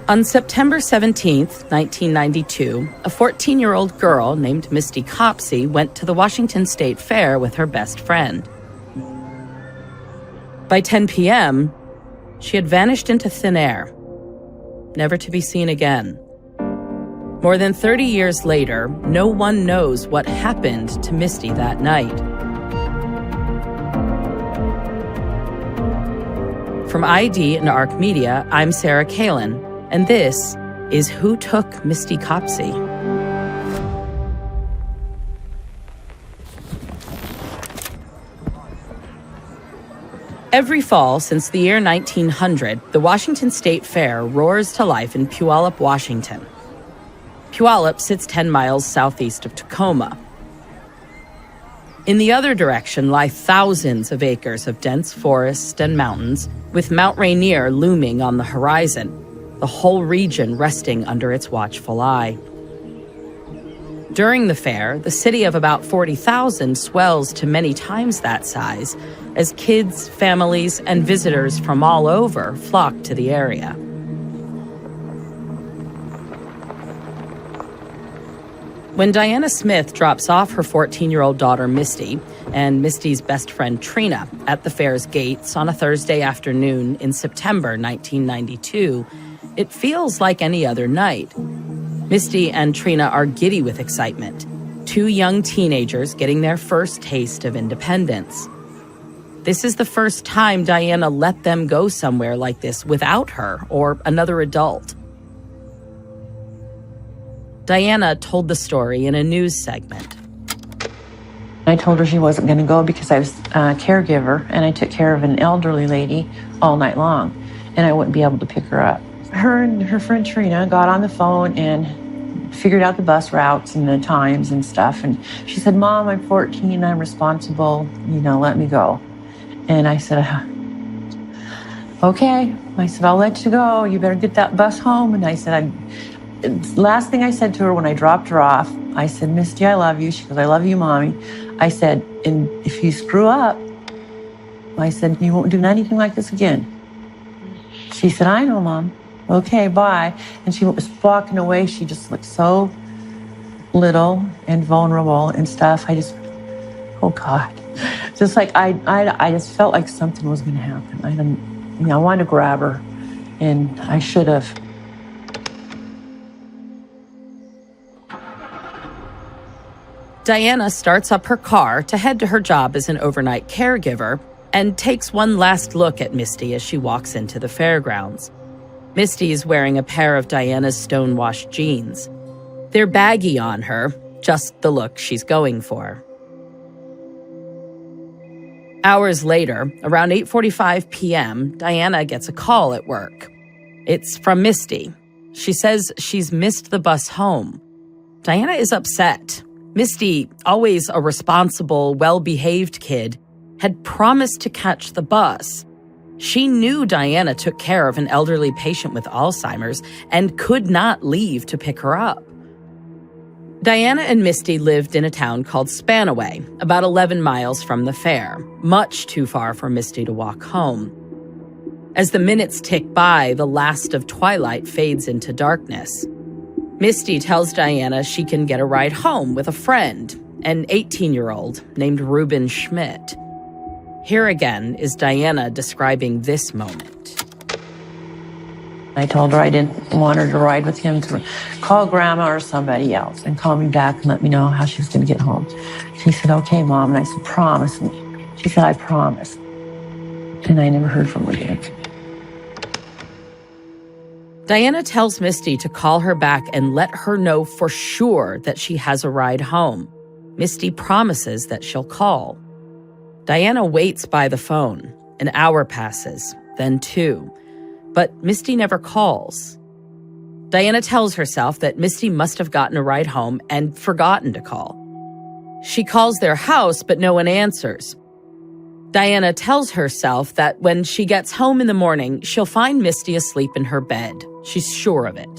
On September 17th, 1992, a 14-year-old girl named Misty Copsey went to the Washington State Fair with her best friend. By 10 p.m., she had vanished into thin air, never to be seen again. More than 30 years later, no one knows what happened to Misty that night. From ID and ARC Media, I'm Sarah Cailean, and this is Who Took Misty Copsey? Every fall since the year 1900, the Washington State Fair roars to life in Puyallup, Washington. Puyallup sits 10 miles southeast of Tacoma. In the other direction lie thousands of acres of dense forest and mountains, with Mount Rainier looming on the horizon, the whole region resting under its watchful eye. During the fair, the city of about 40,000 swells to many times that size as kids, families, and visitors from all over flock to the area. When Diana Smith drops off her 14-year-old daughter Misty and Misty's best friend Trina at the fair's gates on a Thursday afternoon in September 1992, it feels like any other night. Misty and Trina are giddy with excitement, two young teenagers getting their first taste of independence. This is the first time Diana let them go somewhere like this without her or another adult. Diana told the story in a news segment. I told her she wasn't going to go because I was a caregiver and I took care of an elderly lady all night long and I wouldn't be able to pick her up. Her and her friend Trina got on the phone and figured out the bus routes and the times and stuff. And she said, "Mom, I'm 14, I'm responsible, let me go." And I said, "Okay." I said, "I'll let you go. You better get that bus home." And I said, last thing I said to her when I dropped her off, I said, "Misty, I love you." She goes, "I love you, Mommy." I said, "And if you screw up," I said, "you won't do anything like this again." She said, "I know, Mom." "Okay, bye." And she was walking away. She just looked so little and vulnerable and stuff. Oh God. Just like I just felt like something was going to happen. I wanted to grab her, and I should have. Diana starts up her car to head to her job as an overnight caregiver and takes one last look at Misty as she walks into the fairgrounds. Misty is wearing a pair of Diana's stone-washed jeans. They're baggy on her, just the look she's going for. Hours later, around 8:45 p.m., Diana gets a call at work. It's from Misty. She says she's missed the bus home. Diana is upset. Misty, always a responsible, well-behaved kid, had promised to catch the bus. She knew Diana took care of an elderly patient with Alzheimer's and could not leave to pick her up. Diana and Misty lived in a town called Spanaway, about 11 miles from the fair, much too far for Misty to walk home. As the minutes tick by, the last of twilight fades into darkness. Misty tells Diana she can get a ride home with a friend, an 18-year-old named Reuben Schmidt. Here again is Diana describing this moment. I told her I didn't want her to ride with him, to call Grandma or somebody else and call me back and let me know how she was going to get home. She said, "Okay, Mom." And I said, "Promise me." She said, "I promise." And I never heard from her again. Diana tells Misty to call her back and let her know for sure that she has a ride home. Misty promises that she'll call. Diana waits by the phone. An hour passes, then 2. But Misty never calls. Diana tells herself that Misty must have gotten a ride home and forgotten to call. She calls their house, but no one answers. Diana tells herself that when she gets home in the morning, she'll find Misty asleep in her bed. She's sure of it.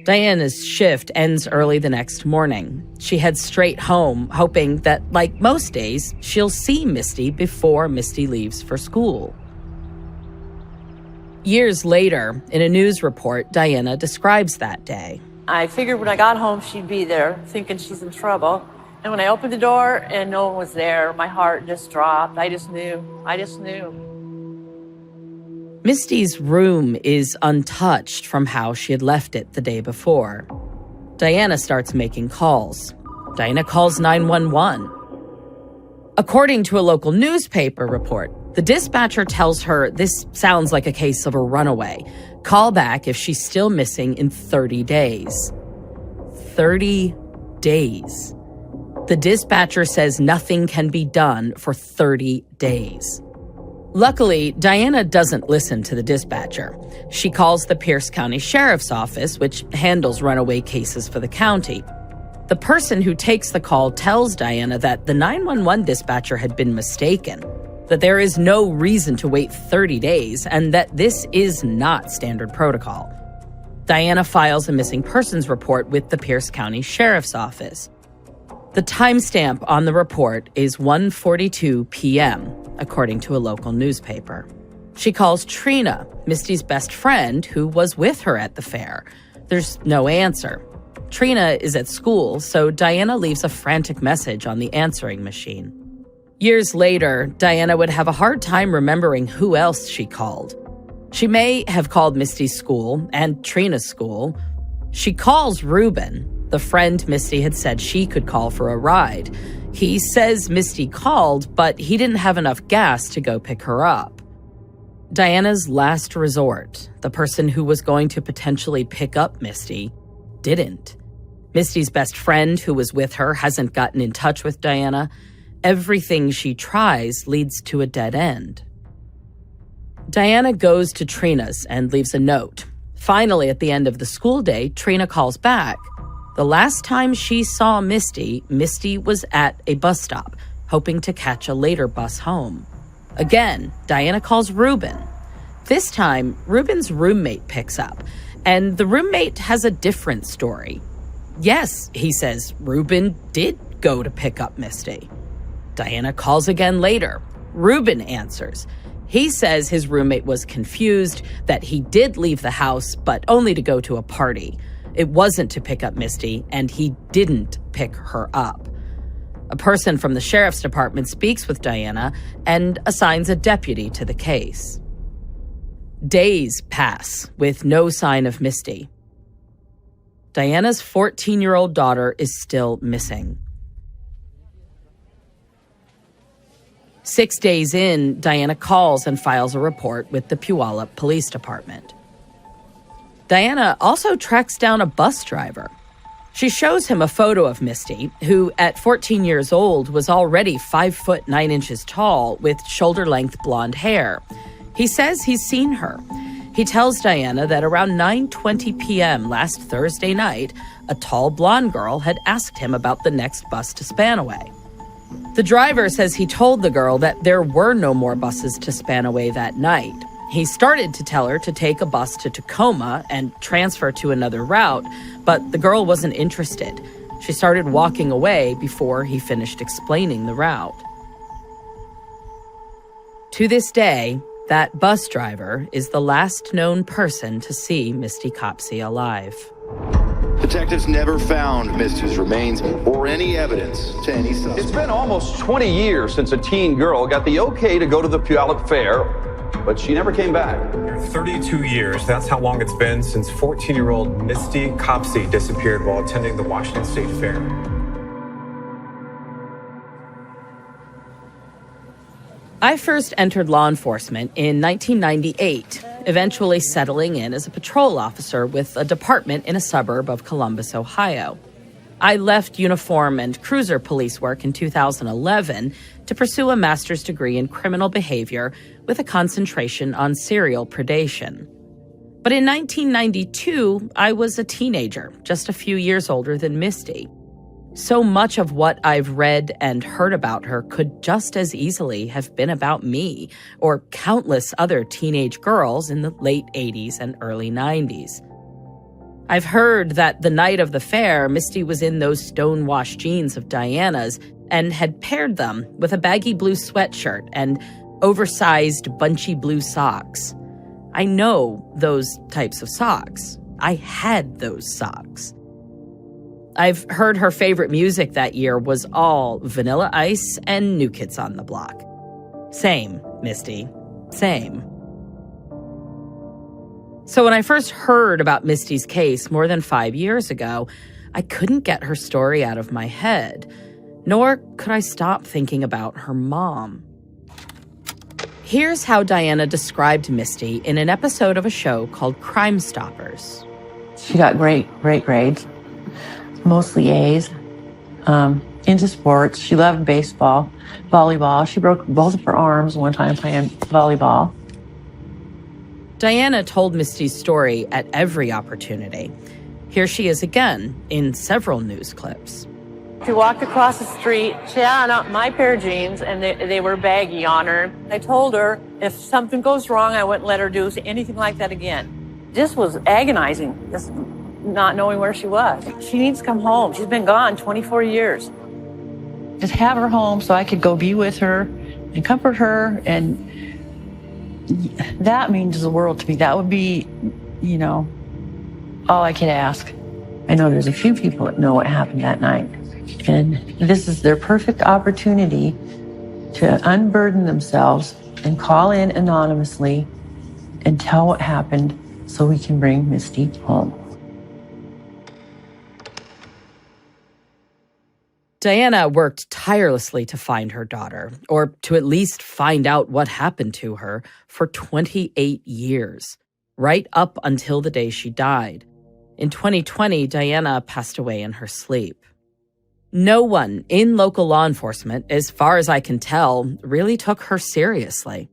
Diana's shift ends early the next morning. She heads straight home, hoping that, like most days, she'll see Misty before Misty leaves for school. Years later, in a news report, Diana describes that day. I figured when I got home she'd be there, thinking she's in trouble. And when I opened the door and no one was there, my heart just dropped. I just knew. Misty's room is untouched from how she had left it the day before. Diana starts making calls. Diana calls 911. According to a local newspaper report, the dispatcher tells her this sounds like a case of a runaway. Call back if she's still missing in 30 days. 30 days. The dispatcher says nothing can be done for 30 days. Luckily, Diana doesn't listen to the dispatcher. She calls the Pierce County Sheriff's Office, which handles runaway cases for the county. The person who takes the call tells Diana that the 911 dispatcher had been mistaken, that there is no reason to wait 30 days, and that this is not standard protocol. Diana files a missing persons report with the Pierce County Sheriff's Office. The timestamp on the report is 1:42 p.m., according to a local newspaper. She calls Trina, Misty's best friend, who was with her at the fair. There's no answer. Trina is at school, so Diana leaves a frantic message on the answering machine. Years later, Diana would have a hard time remembering who else she called. She may have called Misty's school and Trina's school. She calls Ruben, the friend Misty had said she could call for a ride. He says Misty called, but he didn't have enough gas to go pick her up. Diana's last resort, the person who was going to potentially pick up Misty, didn't. Misty's best friend who was with her hasn't gotten in touch with Diana. Everything she tries leads to a dead end. Diana goes to Trina's and leaves a note. Finally, at the end of the school day, Trina calls back. The last time she saw Misty, Misty was at a bus stop, hoping to catch a later bus home. Again, Diana calls Ruben. This time, Ruben's roommate picks up, and the roommate has a different story. Yes, he says, Ruben did go to pick up Misty. Diana calls again later. Ruben answers. He says his roommate was confused, that he did leave the house, but only to go to a party. It wasn't to pick up Misty, and he didn't pick her up. A person from the sheriff's department speaks with Diana and assigns a deputy to the case. Days pass with no sign of Misty. Diana's 14-year-old daughter is still missing. 6 days in, Diana calls and files a report with the Puyallup Police Department. Diana also tracks down a bus driver. She shows him a photo of Misty, who at 14 years old was already 5 foot 9 inches tall with shoulder-length blonde hair. He says he's seen her. He tells Diana that around 9:20 p.m. last Thursday night, a tall blonde girl had asked him about the next bus to Spanaway. The driver says he told the girl that there were no more buses to Spanaway that night. He started to tell her to take a bus to Tacoma and transfer to another route, but the girl wasn't interested. She started walking away before he finished explaining the route. To this day, that bus driver is the last known person to see Misty Copsey alive. Detectives never found Misty's remains or any evidence to any suspect. It's been almost 20 years since a teen girl got the okay to go to the Puyallup Fair, but she never came back. 32 years, that's how long it's been since 14-year-old Misty Copsey disappeared while attending the Washington State Fair. I first entered law enforcement in 1998, eventually settling in as a patrol officer with a department in a suburb of Columbus, Ohio. I left uniform and cruiser police work in 2011 to pursue a master's degree in criminal behavior with a concentration on serial predation. But in 1992, I was a teenager, just a few years older than Misty. So much of what I've read and heard about her could just as easily have been about me or countless other teenage girls in the late 80s and early 90s. I've heard that the night of the fair, Misty was in those stonewashed jeans of Diana's and had paired them with a baggy blue sweatshirt and oversized bunchy blue socks. I know those types of socks. I had those socks. I've heard her favorite music that year was all Vanilla Ice and New Kids on the Block. Same, Misty. Same. So when I first heard about Misty's case more than 5 years ago, I couldn't get her story out of my head, nor could I stop thinking about her mom. Here's how Diana described Misty in an episode of a show called Crime Stoppers. She got great grades, mostly A's, into sports. She loved baseball, volleyball. She broke both of her arms one time playing volleyball. Diana told Misty's story at every opportunity. Here she is again in several news clips. She walked across the street. She had on my pair of jeans, and they were baggy on her. I told her if something goes wrong, I wouldn't let her do anything like that again. This was agonizing, just not knowing where she was. She needs to come home. She's been gone 24 years. Just have her home so I could go be with her and comfort her, and that means the world to me. That would be, all I could ask. I know there's a few people that know what happened that night. And this is their perfect opportunity to unburden themselves and call in anonymously and tell what happened so we can bring Misty home. Diana worked tirelessly to find her daughter, or to at least find out what happened to her, for 28 years, right up until the day she died. In 2020, Diana passed away in her sleep. No one in local law enforcement, as far as I can tell, really took her seriously.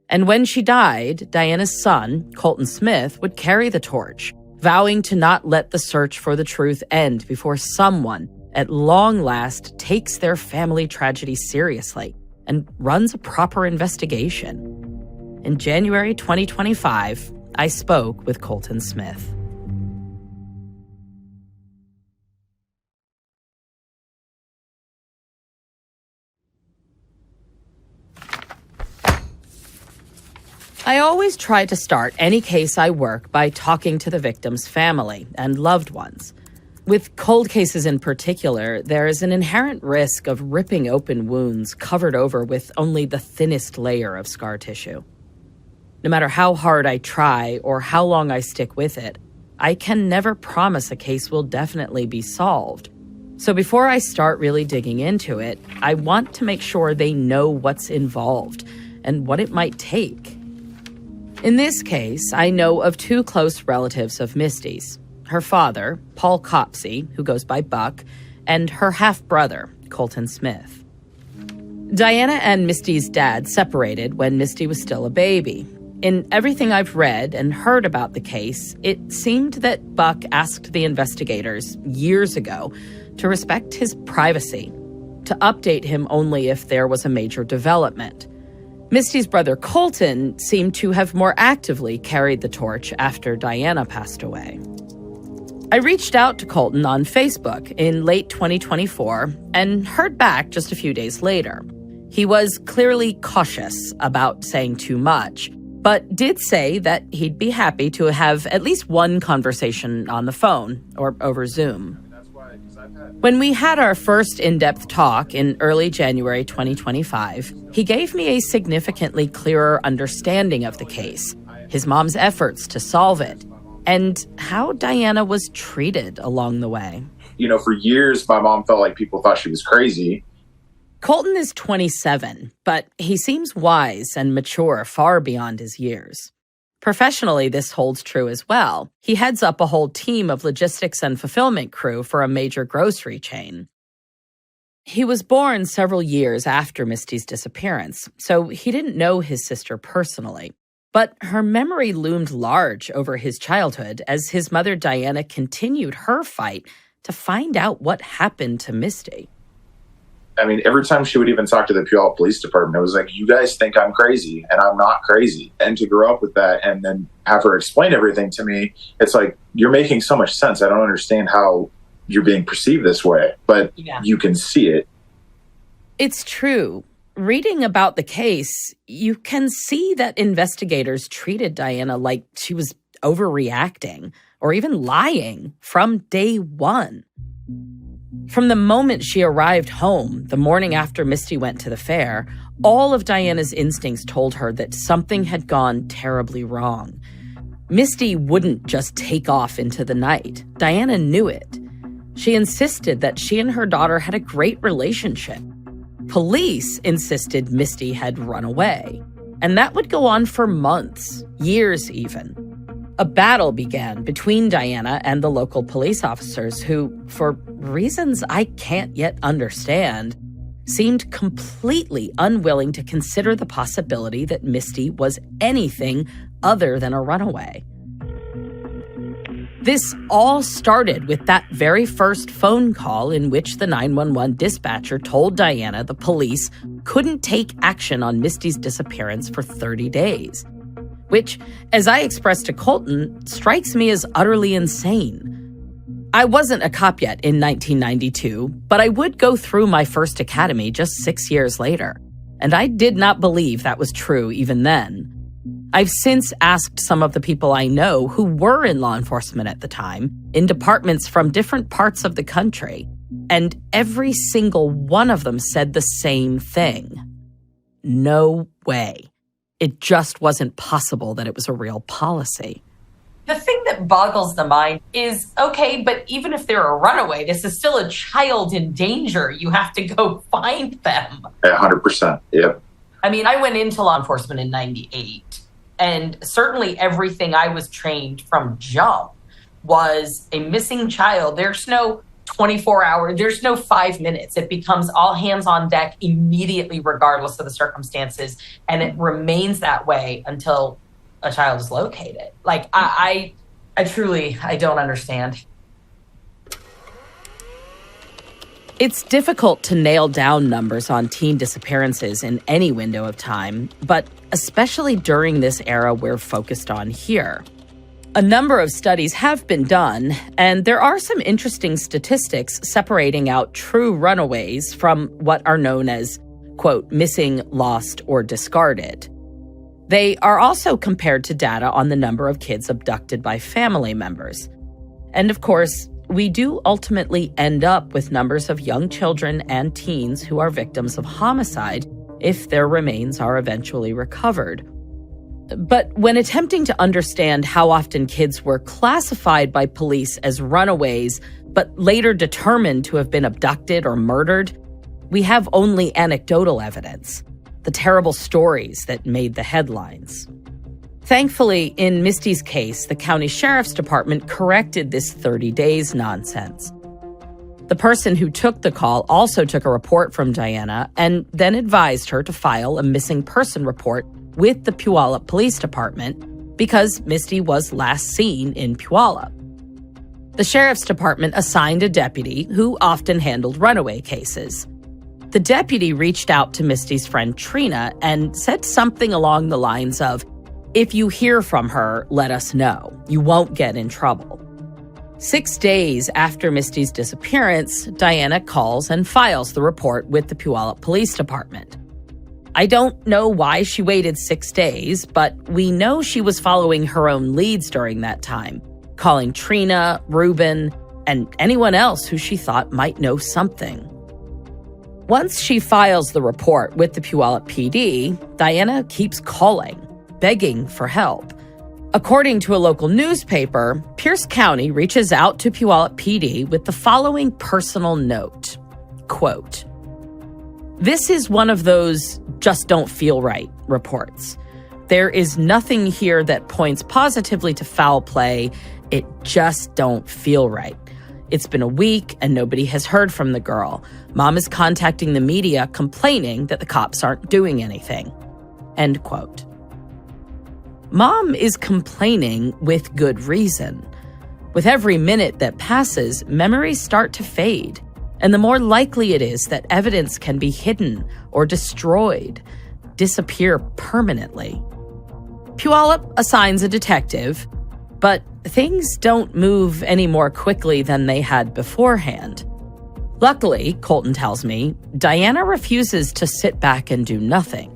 And when she died, Diana's son, Colton Smith, would carry the torch, vowing to not let the search for the truth end before someone, at long last, takes their family tragedy seriously and runs a proper investigation. In January 2025, I spoke with Colton Smith. I always try to start any case I work by talking to the victim's family and loved ones. With cold cases in particular, there is an inherent risk of ripping open wounds covered over with only the thinnest layer of scar tissue. No matter how hard I try or how long I stick with it, I can never promise a case will definitely be solved. So before I start really digging into it, I want to make sure they know what's involved and what it might take. In this case, I know of two close relatives of Misty's. Her father, Paul Copsey, who goes by Buck, and her half-brother, Colton Smith. Diana and Misty's dad separated when Misty was still a baby. In everything I've read and heard about the case, it seemed that Buck asked the investigators years ago to respect his privacy, to update him only if there was a major development. Misty's brother Colton seemed to have more actively carried the torch after Diana passed away. I reached out to Colton on Facebook in late 2024 and heard back just a few days later. He was clearly cautious about saying too much, but did say that he'd be happy to have at least one conversation on the phone or over Zoom. When we had our first in-depth talk in early January 2025, he gave me a significantly clearer understanding of the case, his mom's efforts to solve it, and how Diana was treated along the way. For years, my mom felt like people thought she was crazy. Colton is 27, but he seems wise and mature far beyond his years. Professionally, this holds true as well. He heads up a whole team of logistics and fulfillment crew for a major grocery chain. He was born several years after Misty's disappearance, so he didn't know his sister personally. But her memory loomed large over his childhood as his mother Diana continued her fight to find out what happened to Misty. Every time she would even talk to the Puyallup Police Department, it was like, you guys think I'm crazy, and I'm not crazy. And to grow up with that and then have her explain everything to me, it's like, you're making so much sense. I don't understand how you're being perceived this way, but You can see it. It's true. reading about the case, you can see that investigators treated Diana like she was overreacting or even lying from day one. From the moment she arrived home, the morning after Misty went to the fair, all of Diana's instincts told her that something had gone terribly wrong. Misty wouldn't just take off into the night. Diana knew it. She insisted that she and her daughter had a great relationship. Police insisted Misty had run away. And that would go on for months, years even. A battle began between Diana and the local police officers who, for reasons I can't yet understand, seemed completely unwilling to consider the possibility that Misty was anything other than a runaway. This all started with that very first phone call in which the 911 dispatcher told Diana the police couldn't take action on Misty's disappearance for 30 days. Which, as I expressed to Colton, strikes me as utterly insane. I wasn't a cop yet in 1992, but I would go through my first academy just 6 years later, and I did not believe that was true even then. I've since asked some of the people I know who were in law enforcement at the time, in departments from different parts of the country, and every single one of them said the same thing. No way. It just wasn't possible that it was a real policy. The thing that boggles the mind is, okay, but even if they're a runaway, this is still a child in danger. You have to go find them. 100%, yep. I mean, I went into law enforcement in 98, and certainly everything I was trained from jump was a missing child. There's no 24-hour, there's no 5 minutes. It becomes all hands on deck immediately, regardless of the circumstances. And it remains that way until a child is located. Like, I truly don't understand. It's difficult to nail down numbers on teen disappearances in any window of time, but especially during this era we're focused on here. A number of studies have been done, and there are some interesting statistics separating out true runaways from what are known as, quote, missing, lost, or discarded. They are also compared to data on the number of kids abducted by family members. And of course, we do ultimately end up with numbers of young children and teens who are victims of homicide if their remains are eventually recovered. But when attempting to understand how often kids were classified by police as runaways, but later determined to have been abducted or murdered, we have only anecdotal evidence, the terrible stories that made the headlines. Thankfully, in Misty's case, the county sheriff's department corrected this 30 days nonsense. The person who took the call also took a report from Diana and then advised her to file a missing person report with the Puyallup Police Department because Misty was last seen in Puyallup. The sheriff's department assigned a deputy who often handled runaway cases. The deputy reached out to Misty's friend Trina and said something along the lines of, "If you hear from her, let us know. You won't get in trouble." 6 days after Misty's disappearance, Diana calls and files the report with the Puyallup Police Department. I don't know why she waited 6 days, but we know she was following her own leads during that time, calling Trina, Ruben, and anyone else who she thought might know something. Once she files the report with the Puyallup PD, Diana keeps calling, begging for help. According to a local newspaper, Pierce County reaches out to Puyallup PD with the following personal note, quote, "This is one of those just don't feel right reports. There is nothing here that points positively to foul play. It just don't feel right. It's been a week and nobody has heard from the girl. Mom is contacting the media complaining that the cops aren't doing anything." End quote. Mom is complaining with good reason. With every minute that passes, memories start to fade, and the more likely it is that evidence can be hidden or destroyed, disappear permanently. Puyallup assigns a detective, but things don't move any more quickly than they had beforehand. Luckily, Colton tells me, Diana refuses to sit back and do nothing.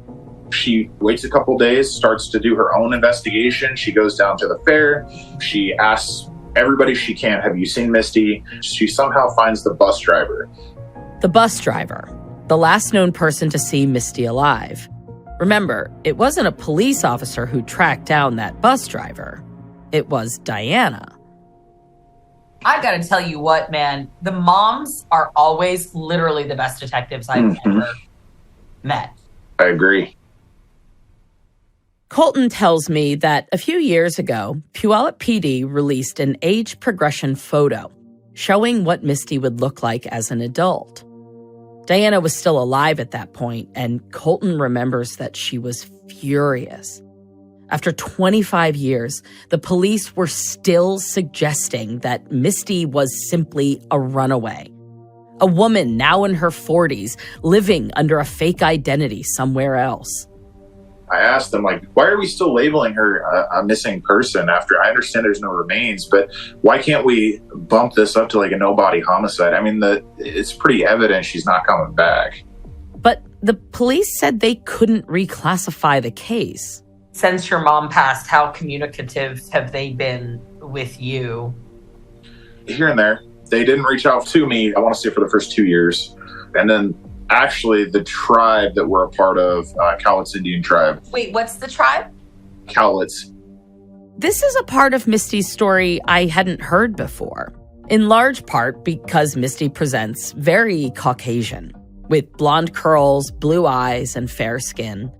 She waits a couple days, starts to do her own investigation. She goes down to the fair. She asks everybody she can, have you seen Misty? She somehow finds the bus driver. The bus driver, the last known person to see Misty alive. Remember, it wasn't a police officer who tracked down that bus driver. It was Diana. I gotta tell you what, man, the moms are always literally the best detectives I've ever met. I agree. Colton tells me that a few years ago, Puyallup PD released an age progression photo showing what Misty would look like as an adult. Diana was still alive at that point, and Colton remembers that she was furious. After 25 years, the police were still suggesting that Misty was simply a runaway. A woman now in her 40s, living under a fake identity somewhere else. I asked them, like, why are we still labeling her a missing person after I understand there's no remains, but why can't we bump this up to like a no-body homicide? I mean, it's pretty evident she's not coming back. But the police said they couldn't reclassify the case. Since your mom passed, how communicative have they been with you? Here and there. They didn't reach out to me, I want to say, for the first 2 years. And then actually the tribe that we're a part of, Cowlitz Indian tribe. Wait, what's the tribe? Cowlitz. This is a part of Misty's story I hadn't heard before, in large part because Misty presents very Caucasian, with blonde curls, blue eyes, and fair skin.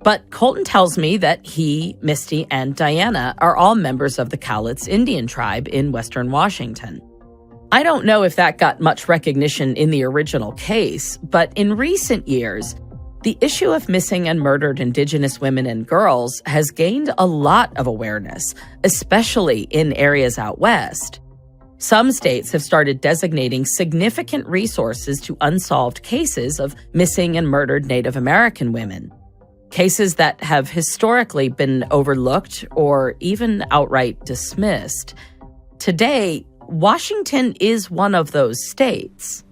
But Colton tells me that he, Misty, and Diana are all members of the Cowlitz Indian tribe in Western Washington. I don't know if that got much recognition in the original case, but in recent years, the issue of missing and murdered Indigenous women and girls has gained a lot of awareness, especially in areas out west. Some states have started designating significant resources to unsolved cases of missing and murdered Native American women. Cases that have historically been overlooked or even outright dismissed. Today, Washington is one of those states.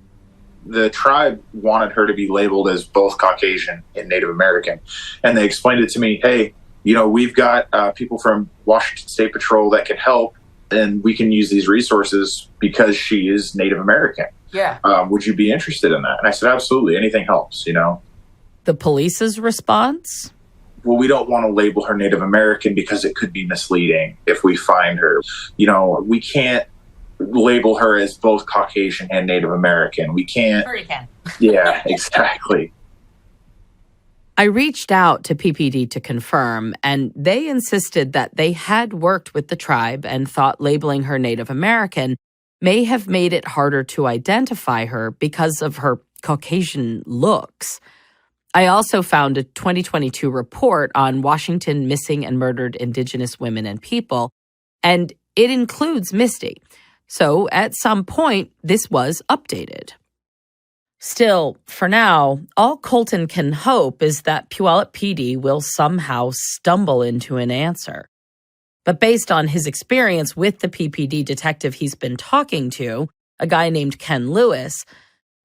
The tribe wanted her to be labeled as both Caucasian and Native American. And they explained it to me, hey, we've got people from Washington State Patrol that can help, and we can use these resources because she is Native American. Yeah. Would you be interested in that? And I said, absolutely. Anything helps, The police's response? Well, we don't want to label her Native American because it could be misleading if we find her. We can't label her as both Caucasian and Native American. We can't. Sure you can. Yeah, exactly. I reached out to PPD to confirm, and they insisted that they had worked with the tribe and thought labeling her Native American may have made it harder to identify her because of her Caucasian looks. I also found a 2022 report on Washington missing and murdered Indigenous women and people, and it includes Misty. So at some point, this was updated. Still, for now, all Colton can hope is that Puyallup PD will somehow stumble into an answer. But based on his experience with the PPD detective he's been talking to, a guy named Ken Lewis,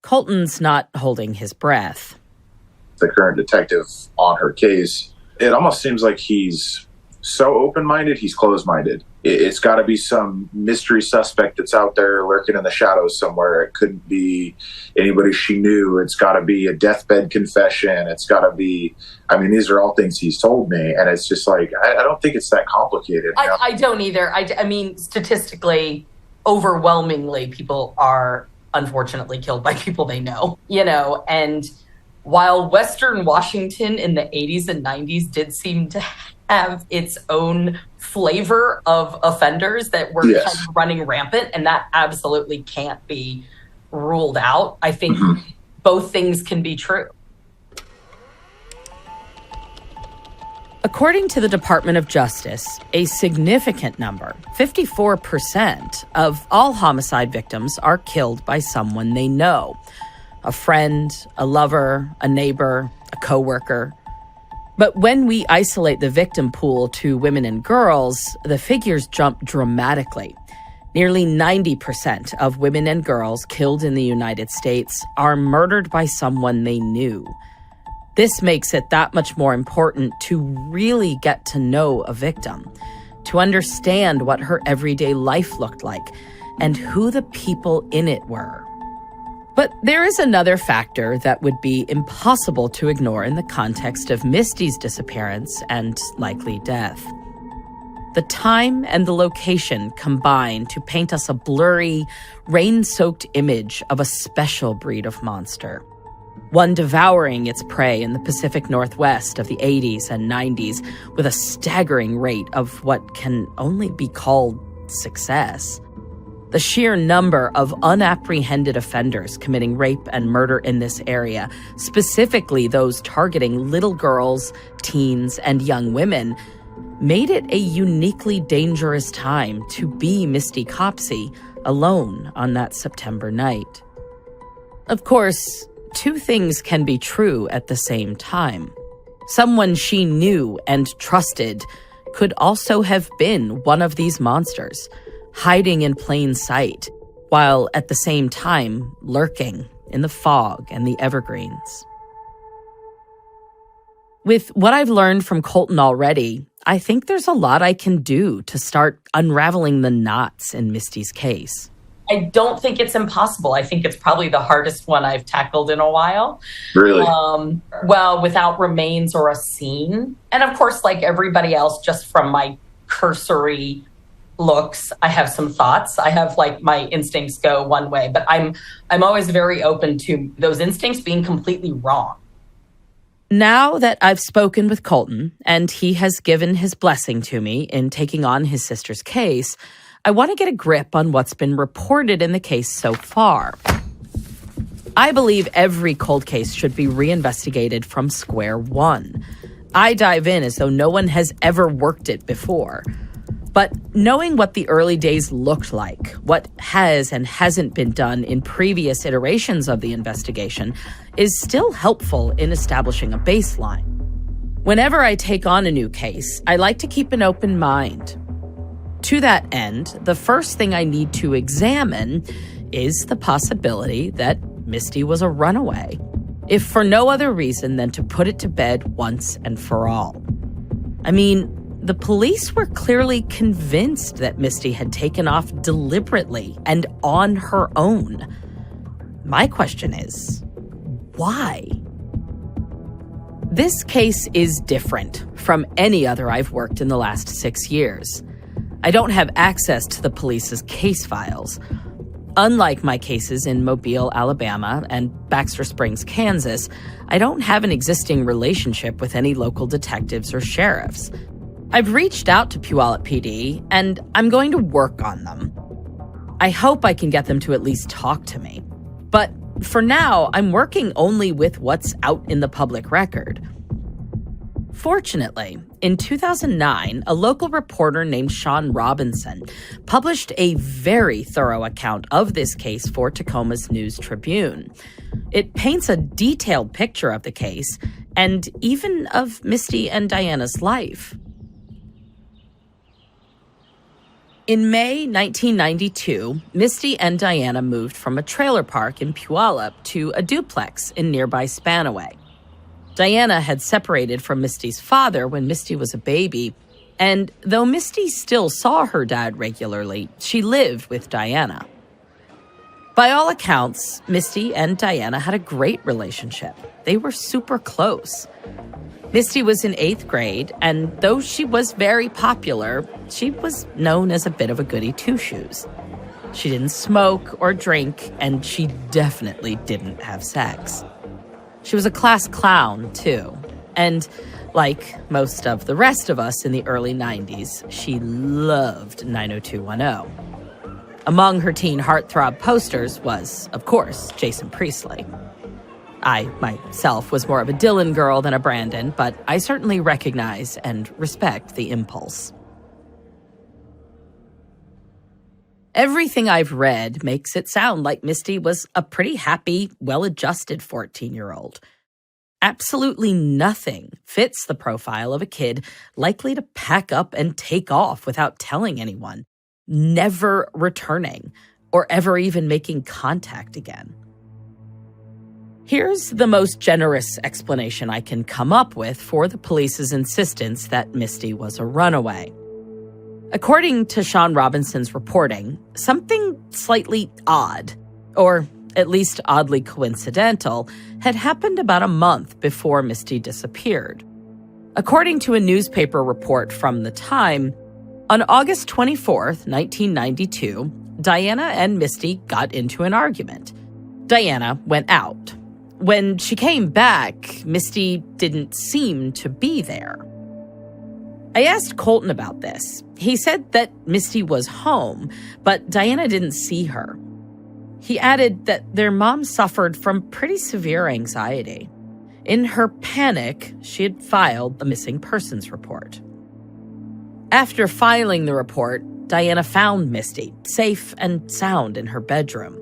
Colton's not holding his breath. The current detective on her case, it almost seems like he's so open-minded, he's closed-minded. It's got to be some mystery suspect that's out there lurking in the shadows somewhere. It couldn't be anybody she knew. It's got to be a deathbed confession. It's got to be, these are all things he's told me. And it's just like, I don't think it's that complicated. I don't either. Statistically, overwhelmingly, people are unfortunately killed by people they know, and while Western Washington in the 80s and 90s did seem to have its own flavor of offenders that were kind of running rampant, and that absolutely can't be ruled out. I think both things can be true. According to the Department of Justice, a significant number, 54%, of all homicide victims are killed by someone they know. A friend, a lover, a neighbor, a coworker. But when we isolate the victim pool to women and girls, the figures jump dramatically. Nearly 90% of women and girls killed in the United States are murdered by someone they knew. This makes it that much more important to really get to know a victim, to understand what her everyday life looked like, and who the people in it were. But there is another factor that would be impossible to ignore in the context of Misty's disappearance and likely death. The time and the location combine to paint us a blurry, rain-soaked image of a special breed of monster. One devouring its prey in the Pacific Northwest of the 80s and 90s with a staggering rate of what can only be called success. The sheer number of unapprehended offenders committing rape and murder in this area, specifically those targeting little girls, teens, and young women, made it a uniquely dangerous time to be Misty Copsey alone on that September night. Of course, two things can be true at the same time. Someone she knew and trusted could also have been one of these monsters, hiding in plain sight, while at the same time lurking in the fog and the evergreens. With what I've learned from Colton already, I think there's a lot I can do to start unraveling the knots in Misty's case. I don't think it's impossible. I think it's probably the hardest one I've tackled in a while. Really? Well, without remains or a scene. And of course, like everybody else, just from my cursory looks, I have some thoughts. I have like my instincts go one way, but I'm always very open to those instincts being completely wrong. Now that I've spoken with Colton and he has given his blessing to me in taking on his sister's case, I want to get a grip on what's been reported in the case so far. I believe every cold case should be reinvestigated from square one. I dive in as though no one has ever worked it before. But knowing what the early days looked like, what has and hasn't been done in previous iterations of the investigation, is still helpful in establishing a baseline. Whenever I take on a new case, I like to keep an open mind. To that end, the first thing I need to examine is the possibility that Misty was a runaway, if for no other reason than to put it to bed once and for all. I mean, the police were clearly convinced that Misty had taken off deliberately and on her own. My question is, why? This case is different from any other I've worked in the last 6 years. I don't have access to the police's case files. Unlike my cases in Mobile, Alabama, and Baxter Springs, Kansas, I don't have an existing relationship with any local detectives or sheriffs. I've reached out to Puyallup PD, and I'm going to work on them. I hope I can get them to at least talk to me. But for now, I'm working only with what's out in the public record. Fortunately, in 2009, a local reporter named Sean Robinson published a very thorough account of this case for Tacoma's News Tribune. It paints a detailed picture of the case and even of Misty and Diana's life. In May 1992, Misty and Diana moved from a trailer park in Puyallup to a duplex in nearby Spanaway. Diana had separated from Misty's father when Misty was a baby, and though Misty still saw her dad regularly, she lived with Diana. By all accounts, Misty and Diana had a great relationship. They were super close. Misty was in 8th grade, and though she was very popular, she was known as a bit of a goody two-shoes. She didn't smoke or drink, and she definitely didn't have sex. She was a class clown, too. And like most of the rest of us in the early 90s, she loved 90210. Among her teen heartthrob posters was, of course, Jason Priestley. I, myself, was more of a Dylan girl than a Brandon, but I certainly recognize and respect the impulse. Everything I've read makes it sound like Misty was a pretty happy, well-adjusted 14-year-old. Absolutely nothing fits the profile of a kid likely to pack up and take off without telling anyone. never returning or ever even making contact again. Here's the most generous explanation I can come up with for the police's insistence that Misty was a runaway. According to Sean Robinson's reporting, something slightly odd, or at least oddly coincidental, had happened about a month before Misty disappeared. According to a newspaper report from the time, on August 24th, 1992, Diana and Misty got into an argument. Diana went out. When she came back, Misty didn't seem to be there. I asked Colton about this. He said that Misty was home, but Diana didn't see her. He added that their mom suffered from pretty severe anxiety. In her panic, she had filed a missing persons report. After filing the report, Diana found Misty, safe and sound in her bedroom.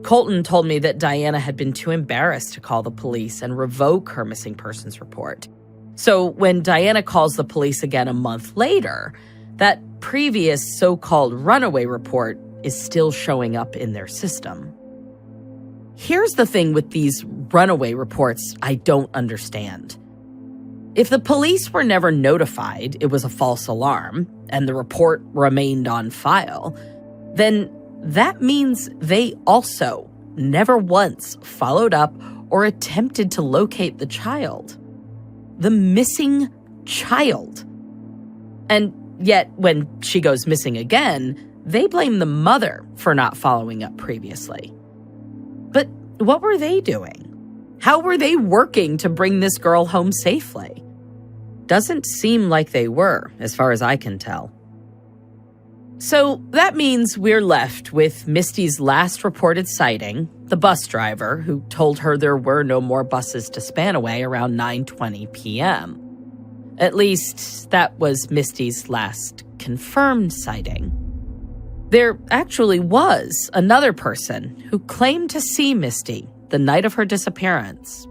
Colton told me that Diana had been too embarrassed to call the police and revoke her missing persons report. So when Diana calls the police again a month later, that previous so-called runaway report is still showing up in their system. Here's the thing with these runaway reports I don't understand. If the police were never notified it was a false alarm and the report remained on file, then that means they also never once followed up or attempted to locate the child. The missing child. And yet, when she goes missing again, they blame the mother for not following up previously. But what were they doing? How were they working to bring this girl home safely? Doesn't seem like they were, as far as I can tell. So that means we're left with Misty's last reported sighting, the bus driver who told her there were no more buses to Spanaway around 9:20 p.m. At least that was Misty's last confirmed sighting. There actually was another person who claimed to see Misty the night of her disappearance.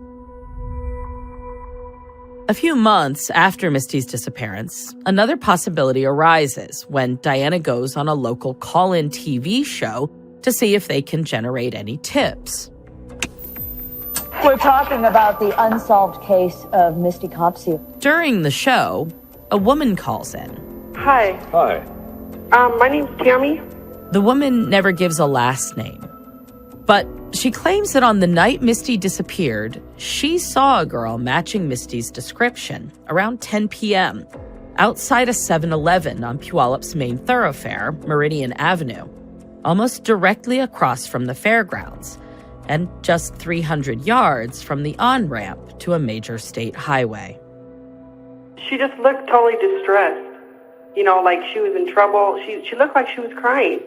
A few months after Misty's disappearance, another possibility arises when Diana goes on a local call-in TV show to see if they can generate any tips. We're talking about the unsolved case of Misty Copsey. During the show, a woman calls in. Hi. Hi. My name's Tammy. The woman never gives a last name, but she claims that on the night Misty disappeared, she saw a girl matching Misty's description around 10 p.m. outside a 7-Eleven on Puyallup's main thoroughfare, Meridian Avenue, almost directly across from the fairgrounds and just 300 yards from the on-ramp to a major state highway. She just looked totally distressed. You know, like she was in trouble. She looked like she was crying.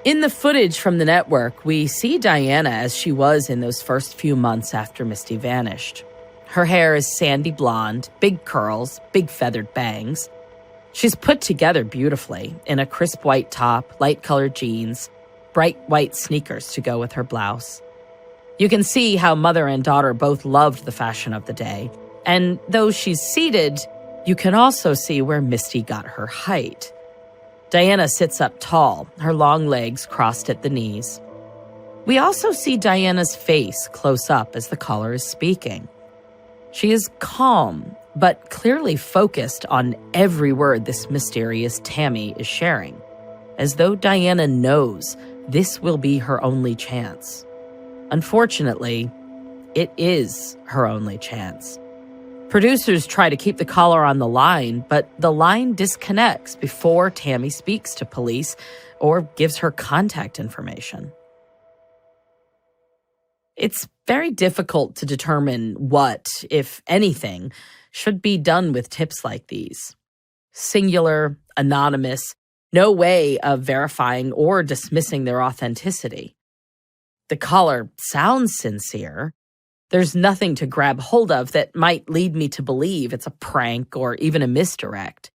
In the footage from the network, we see Diana as she was in those first few months after Misty vanished. Her hair is sandy blonde, big curls, big feathered bangs. She's put together beautifully in a crisp white top, light-colored jeans, bright white sneakers to go with her blouse. You can see how mother and daughter both loved the fashion of the day. And though she's seated, you can also see where Misty got her height. Diana sits up tall, her long legs crossed at the knees. We also see Diana's face close up as the caller is speaking. She is calm, but clearly focused on every word this mysterious Tammy is sharing, as though Diana knows this will be her only chance. Unfortunately, it is her only chance. Producers try to keep the caller on the line, but the line disconnects before Tammy speaks to police or gives her contact information. It's very difficult to determine what, if anything, should be done with tips like these. Singular, anonymous, no way of verifying or dismissing their authenticity. The caller sounds sincere. There's nothing to grab hold of that might lead me to believe it's a prank or even a misdirect.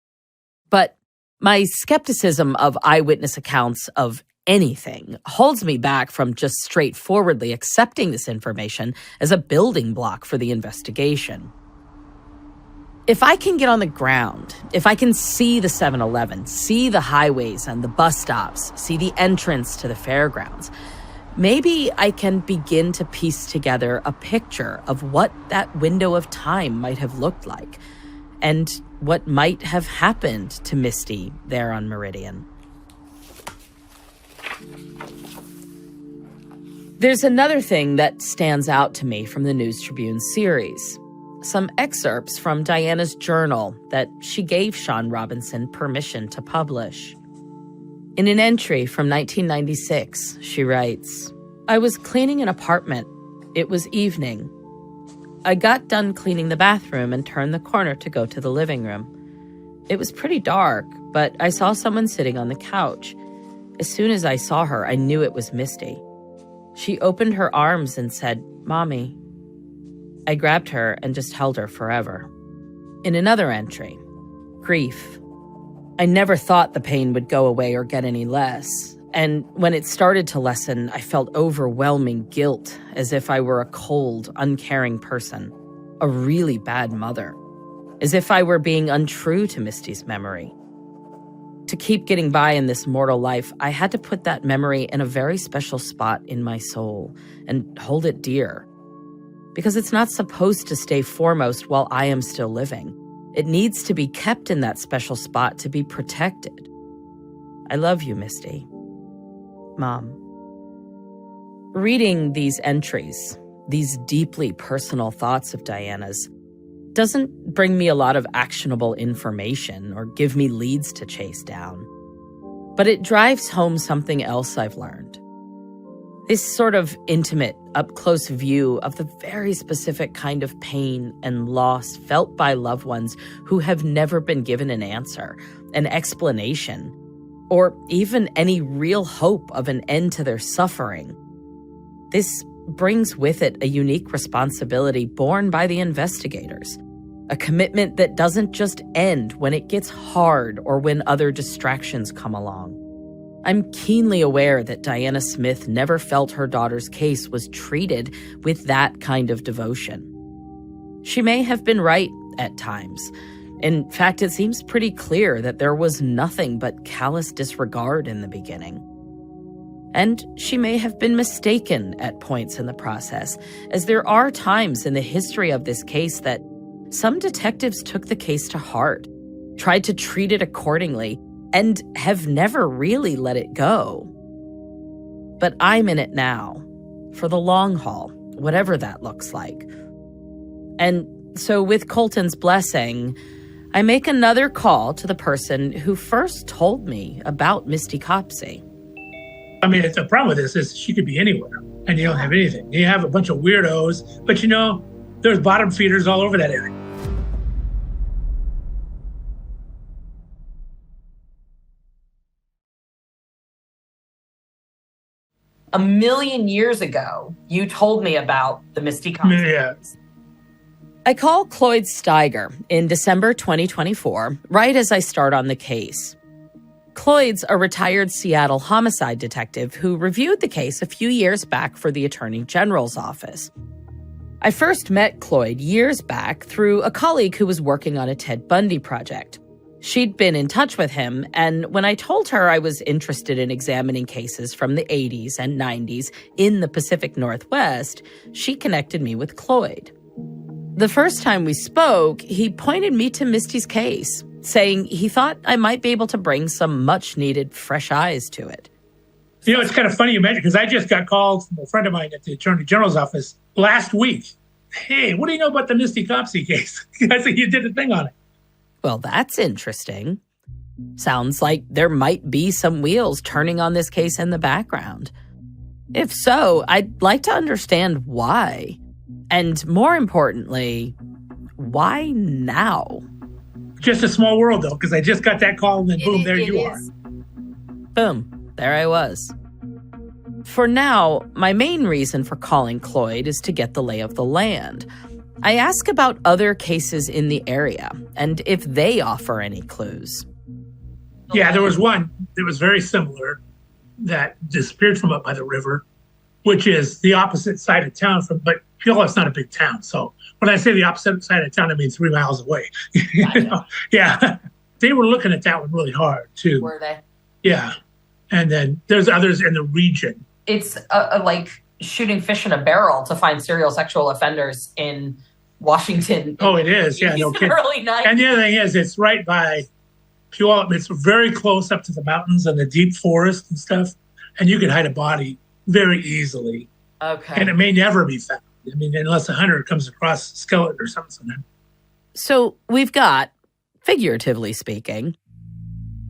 But my skepticism of eyewitness accounts of anything holds me back from just straightforwardly accepting this information as a building block for the investigation. If I can get on the ground, if I can see the 7-Eleven, see the highways and the bus stops, see the entrance to the fairgrounds, maybe I can begin to piece together a picture of what that window of time might have looked like and what might have happened to Misty there on Meridian. There's another thing that stands out to me from the News Tribune series. Some excerpts from Diana's journal that she gave Sean Robinson permission to publish. In an entry from 1996, she writes, "I was cleaning an apartment. It was evening. I got done cleaning the bathroom and turned the corner to go to the living room. It was pretty dark, but I saw someone sitting on the couch. As soon as I saw her, I knew it was Misty. She opened her arms and said, 'Mommy.' I grabbed her and just held her forever." In another entry, grief. "I never thought the pain would go away or get any less. And when it started to lessen, I felt overwhelming guilt, as if I were a cold, uncaring person, a really bad mother, as if I were being untrue to Misty's memory. To keep getting by in this mortal life, I had to put that memory in a very special spot in my soul and hold it dear. Because it's not supposed to stay foremost while I am still living. It needs to be kept in that special spot to be protected. I love you, Misty. Mom." Reading these entries, these deeply personal thoughts of Diana's, doesn't bring me a lot of actionable information or give me leads to chase down. But it drives home something else I've learned. This sort of intimate, up-close view of the very specific kind of pain and loss felt by loved ones who have never been given an answer, an explanation, or even any real hope of an end to their suffering. This brings with it a unique responsibility borne by the investigators, a commitment that doesn't just end when it gets hard or when other distractions come along. I'm keenly aware that Diana Smith never felt her daughter's case was treated with that kind of devotion. She may have been right at times. In fact, it seems pretty clear that there was nothing but callous disregard in the beginning. And she may have been mistaken at points in the process, as there are times in the history of this case that some detectives took the case to heart, tried to treat it accordingly, and have never really let it go. But I'm in it now, for the long haul, whatever that looks like. And so with Colton's blessing, I make another call to the person who first told me about Misty Copsey. I mean, the problem with this is she could be anywhere, and you don't have anything. You have a bunch of weirdos, but there's bottom feeders all over that area. A million years ago, you told me about the Misty Copsey. Yeah. I call Cloyd Steiger in December 2024, right as I start on the case. Cloyd's a retired Seattle homicide detective who reviewed the case a few years back for the Attorney General's office. I first met Cloyd years back through a colleague who was working on a Ted Bundy project. She'd been in touch with him, and when I told her I was interested in examining cases from the 80s and 90s in the Pacific Northwest, she connected me with Cloyd. The first time we spoke, he pointed me to Misty's case, saying he thought I might be able to bring some much-needed fresh eyes to it. It's kind of funny you mentioned, because I just got called from a friend of mine at the Attorney General's office last week. Hey, what do you know about the Misty Copsey case? I said, you did a thing on it. Well, that's interesting. Sounds like there might be some wheels turning on this case in the background. If so, I'd like to understand why. And more importantly, why now? Just a small world, though, because I just got that call and then boom, there you are. Boom, there I was. For now, my main reason for calling Cloyd is to get the lay of the land. I ask about other cases in the area and if they offer any clues. Yeah, there was one that was very similar that disappeared from up by the river, which is the opposite side of town but Puyallup is not a big town, so When I say the opposite side of town, I mean 3 miles away. Yeah. They were looking at that one really hard, too. Were they? Yeah. And then there's others in the region. It's like shooting fish in a barrel to find serial sexual offenders in Washington. Oh, it is. Yeah, no kidding. Early 90s. And the other thing is, it's right by Puyallup. It's very close up to the mountains and the deep forest and stuff. And you can hide a body very easily. Okay. And it may never be found. I mean, unless a hunter comes across a skeleton or something. So we've got, figuratively speaking,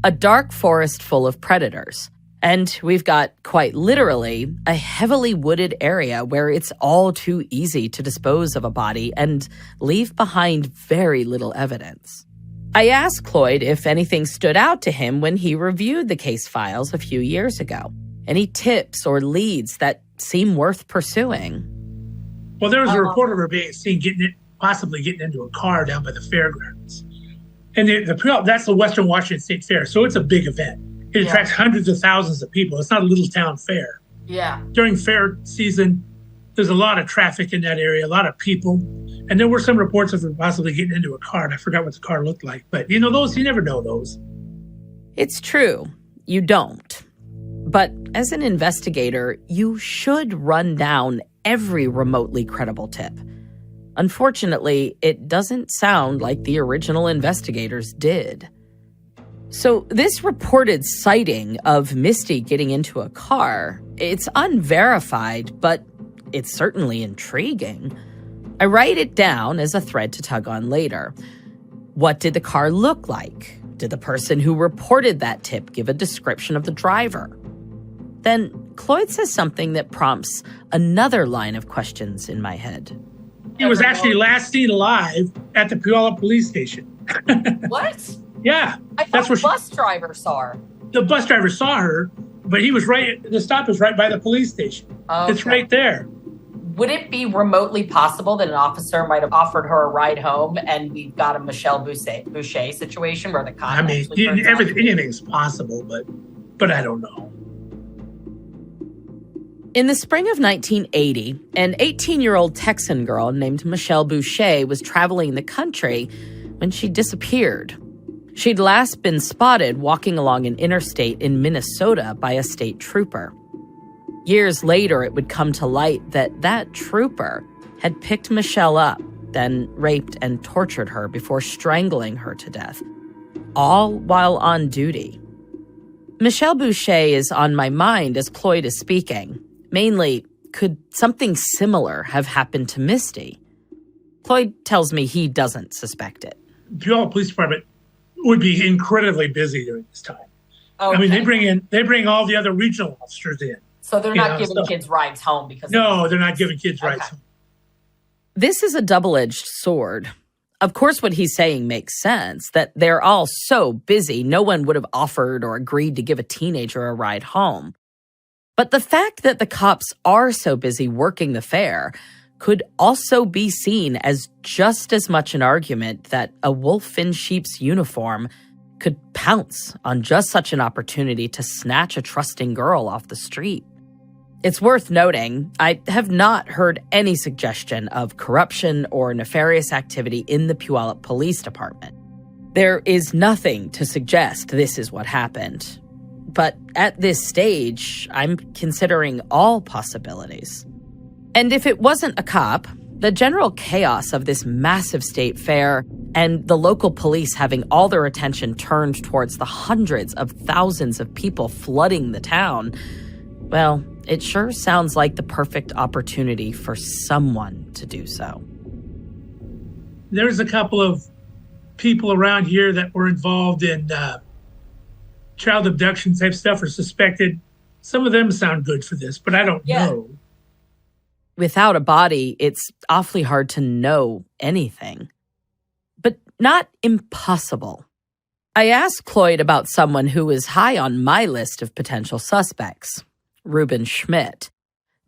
a dark forest full of predators. And we've got, quite literally, a heavily wooded area where it's all too easy to dispose of a body and leave behind very little evidence. I asked Cloyd if anything stood out to him when he reviewed the case files a few years ago. Any tips or leads that seem worth pursuing? Well, there was a report of her being seen possibly getting into a car down by the fairgrounds. And that's the Western Washington State Fair, so it's a big event. It attracts hundreds of thousands of people. It's not a little town fair. Yeah. During fair season, there's a lot of traffic in that area, a lot of people. And there were some reports of her possibly getting into a car, and I forgot what the car looked like. But, you never know those. It's true. You don't. But as an investigator, you should run down every remotely credible tip. Unfortunately, it doesn't sound like the original investigators did. So this reported sighting of Misty getting into a car, it's unverified, but it's certainly intriguing. I write it down as a thread to tug on later. What did the car look like? Did the person who reported that tip give a description of the driver? Then Cloyd says something that prompts another line of questions in my head. He was actually last seen alive at the Puyallup police station. What? Yeah. I thought the bus driver saw her. The bus driver saw her, but he was the stop is right by the police station. Okay. It's right there. Would it be remotely possible that an officer might have offered her a ride home and we've got a Michelle Boucher situation where the cop anything's possible, but I don't know. In the spring of 1980, an 18-year-old Texan girl named Michelle Boucher was traveling the country when she disappeared. She'd last been spotted walking along an interstate in Minnesota by a state trooper. Years later, it would come to light that trooper had picked Michelle up, then raped and tortured her before strangling her to death, all while on duty. Michelle Boucher is on my mind as Cloyd is speaking. Mainly, could something similar have happened to Misty? Cloyd tells me he doesn't suspect it. The Puyallup Police Department would be incredibly busy during this time. Okay. I mean, they bring all the other regional officers in. So they're not giving kids rides home because no, they're not giving kids rides home. This is a double-edged sword. Of course, what he's saying makes sense, that they're all so busy, no one would have offered or agreed to give a teenager a ride home. But the fact that the cops are so busy working the fair could also be seen as just as much an argument that a wolf in sheep's uniform could pounce on just such an opportunity to snatch a trusting girl off the street. It's worth noting, I have not heard any suggestion of corruption or nefarious activity in the Puyallup Police Department. There is nothing to suggest this is what happened. But at this stage, I'm considering all possibilities. And if it wasn't a cop, the general chaos of this massive state fair and the local police having all their attention turned towards the hundreds of thousands of people flooding the town, well, it sure sounds like the perfect opportunity for someone to do so. There's a couple of people around here that were involved in child abduction type stuff or suspected. Some of them sound good for this, but I don't know. Without a body, it's awfully hard to know anything. But not impossible. I asked Cloyd about someone who was high on my list of potential suspects, Reuben Schmidt,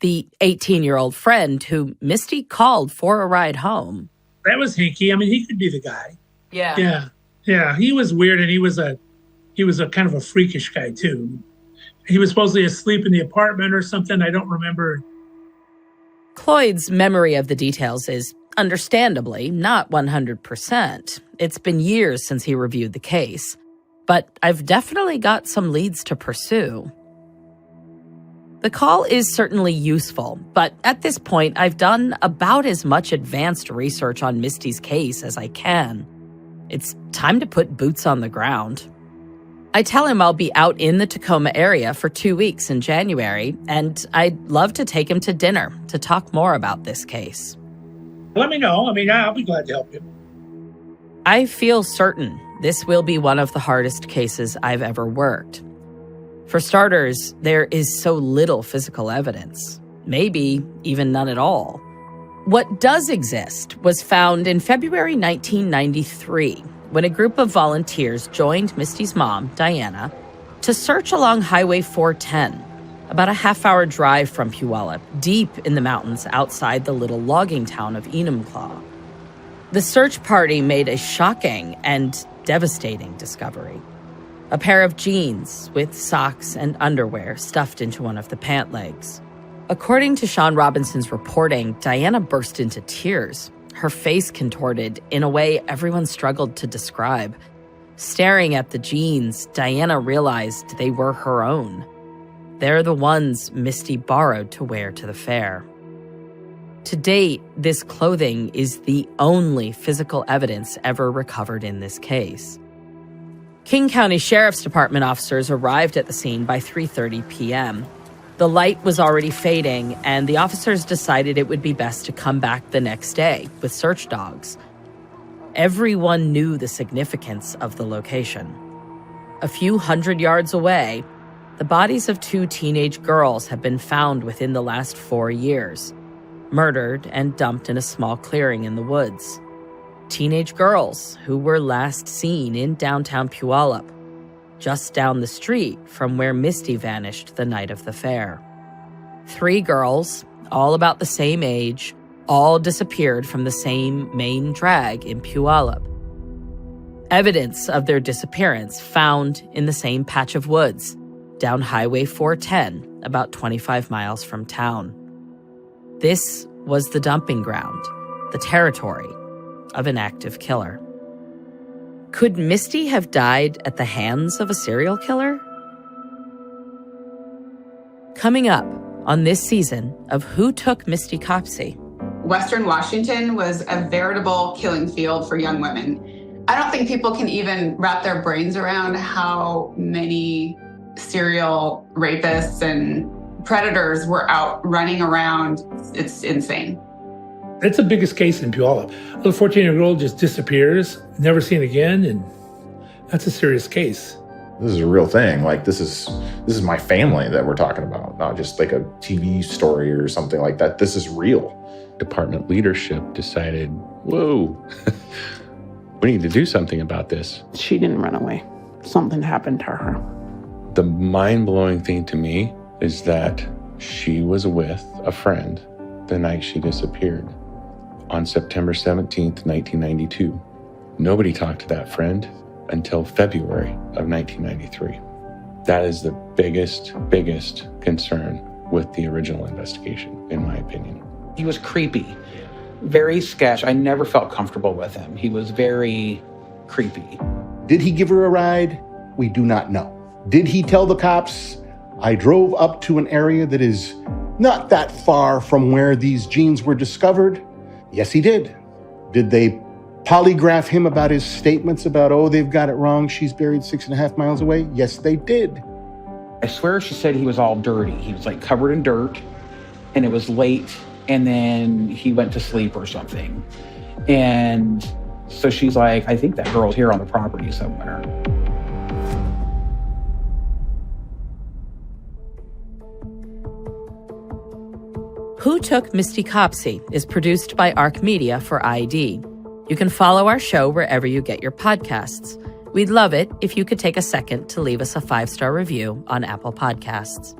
the 18-year-old friend who Misty called for a ride home. That was hinky. I mean, he could be the guy. Yeah. Yeah. He was weird, and he was a kind of a freakish guy, too. He was supposedly asleep in the apartment or something. I don't remember. Cloyd's memory of the details is, understandably, not 100%. It's been years since he reviewed the case. But I've definitely got some leads to pursue. The call is certainly useful, but at this point, I've done about as much advanced research on Misty's case as I can. It's time to put boots on the ground. I tell him I'll be out in the Tacoma area for 2 weeks in January, and I'd love to take him to dinner to talk more about this case. Let me know. I'll be glad to help you. I feel certain this will be one of the hardest cases I've ever worked. For starters, there is so little physical evidence, maybe even none at all. What does exist was found in February 1993, when a group of volunteers joined Misty's mom, Diana, to search along Highway 410, about a half-hour drive from Puyallup, deep in the mountains outside the little logging town of Enumclaw. The search party made a shocking and devastating discovery. A pair of jeans with socks and underwear stuffed into one of the pant legs. According to Sean Robinson's reporting, Diana burst into tears, her face contorted in a way everyone struggled to describe. Staring at the jeans, Diana realized they were her own. They're the ones Misty borrowed to wear to the fair. To date, this clothing is the only physical evidence ever recovered in this case. King County Sheriff's Department officers arrived at the scene by 3:30 p.m. The light was already fading, and the officers decided it would be best to come back the next day with search dogs. Everyone knew the significance of the location. A few hundred yards away, the bodies of 2 teenage girls have been found within the last 4 years, murdered and dumped in a small clearing in the woods. Teenage girls who were last seen in downtown Puyallup, just down the street from where Misty vanished the night of the fair. 3 girls, all about the same age, all disappeared from the same main drag in Puyallup. Evidence of their disappearance found in the same patch of woods, down Highway 410, about 25 miles from town. This was the dumping ground, the territory of an active killer. Could Misty have died at the hands of a serial killer? Coming up on this season of Who Took Misty Copsey? Western Washington was a veritable killing field for young women. I don't think people can even wrap their brains around how many serial rapists and predators were out running around. It's insane. It's the biggest case in Puyallup. A little 14-year-old just disappears, never seen again, and that's a serious case. This is a real thing. Like, this is my family that we're talking about, not just like a TV story or something like that. This is real. Department leadership decided, whoa, we need to do something about this. She didn't run away. Something happened to her. The mind-blowing thing to me is that she was with a friend the night she disappeared. On September 17th, 1992. Nobody talked to that friend until February of 1993. That is the biggest concern with the original investigation, in my opinion. He was creepy, very sketch. I never felt comfortable with him. He was very creepy. Did he give her a ride? We do not know. Did he tell the cops, I drove up to an area that is not that far from where these jeans were discovered? Yes, he did. Did they polygraph him about his statements about, oh, they've got it wrong, she's buried 6.5 miles away? Yes, they did. I swear she said he was all dirty. He was like covered in dirt, and it was late, and then he went to sleep or something. And so she's like, I think that girl's here on the property somewhere. Who Took Misty Copsey is produced by ARC Media for ID. You can follow our show wherever you get your podcasts. We'd love it if you could take a second to leave us a 5-star review on Apple Podcasts.